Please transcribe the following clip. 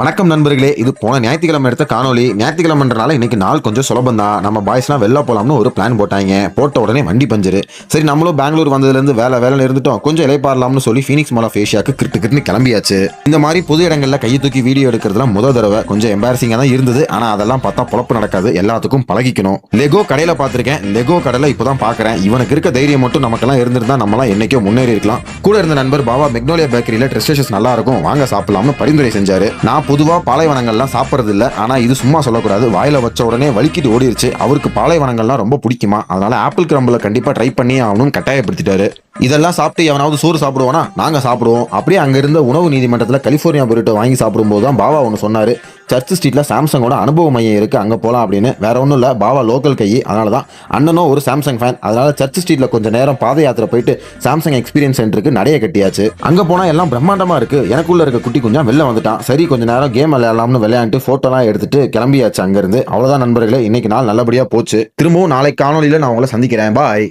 வணக்கம் நண்பர்களே, இது போன ஞாயிற்றுக்கிழமை எடுத்த காணொலி. ஞாயிற்றுக்கிழமைன்றனால இன்னைக்கு நாள் கொஞ்சம் சுலபம் தான். நம்ம பாய்ஸ்லாம் வெளில போலாம்னு ஒரு பிளான் போட்டாங்க. போட்ட உடனே வண்டி பஞ்சரு. சரி, நம்மளும் பெங்களூர் வந்ததுலேருந்து வேலை இருந்துட்டோம், கொஞ்சம் இலைப்பாறலாம்னு சொல்லி ஃபீனிக்ஸ் மால் ஆஃப் ஏஷியாவுக்கு கிரிட்டு கிளம்பியாச்சு. இந்த மாதிரி பொது இடங்களில் கையை தூக்கி வீடியோ எடுக்கிறதுலாம் முதல் தடவை. கொஞ்சம் எம்பாரசிங்காக தான் இருந்தது. ஆனால் அதெல்லாம் பார்த்தா பொழப்பு நடக்காது. எல்லாத்துக்கும் பழகிக்கணும். லெகோ கடையில் பார்த்துருக்கேன். லெகோ கடையில் இப்போ தான் பார்க்குறேன். இவனுக்கு இருக்க தைரியம் மட்டும் நமக்கெல்லாம் இருந்திருந்தா நம்மளாம் என்னைக்கோ முன்னேறி இருக்கலாம். கூட இருந்த நண்பர் பாபா மெக்னோலியா பேக்கரியில் ட்ரெஸ் நல்லா இருக்கும், வாங்க சாப்பிடலாம்னு பரிந்துரை செஞ்சாரு. நான் பொதுவா பாலைவனங்கள்லாம் சாப்பிட்றது இல்லை, ஆனா இது சும்மா சொல்லக்கூடாது. வாயில வச்ச உடனே வலிக்கிட்டு ஓடிருச்சு. அவருக்கு பாலைவனங்கள்லாம் ரொம்ப பிடிக்குமா, அதனால ஆப்பிள் கிரம்பில் கண்டிப்பா ட்ரை பண்ணி ஆகணும்னு கட்டாயப்படுத்திட்டாரு. இதெல்லாம் சாப்பிட்டு எவனாவது சோறு சாப்பிடுவானா? நாங்க சாப்பிடுவோம். அப்படியே அங்க இருந்த உணவு நீதிமன்றத்தில் கலிபோர்னியா பொருட்டை வாங்கி சாப்பிடும் போது தான் பாபா ஒன்று சொன்னாரு. சர்ச் ஸ்ட்ரீட்ல சாம்சங்கோட அனுபவ மையம் இருக்கு, அங்க போலாம் அப்படின்னு. வேற ஒன்றும் இல்லை, பாபா லோக்கல் கை, அதனால தான். அண்ணனும் ஒரு சாம்சங் ஃபேன், அதனால சர்ச் ஸ்ட்ரீட்ல கொஞ்சம் நேரம் பாத யாத்திரை போயிட்டு சாம்சங் எக்ஸ்பீரியன்ஸ் சென்டருக்கு நடைய கட்டியாச்சு. அங்க போனா எல்லாம் பிரம்மாண்டமா இருக்கு. எனக்குள்ள இருக்க குட்டி கொஞ்சம் வெளில வந்துட்டான். சரி, கொஞ்ச நேரம் கேம் விளையாடலாம்னு விளையாண்டு போட்டோலாம் எடுத்துட்டு கிளம்பியாச்சு அங்கிருந்து. அவ்வளவுதான் நண்பர்களே, இன்னைக்கு நாள் நல்லபடியா போச்சு. திரும்பவும் நாளை காணொலியில நான் உங்களை சந்திக்கிறேன். பாய்.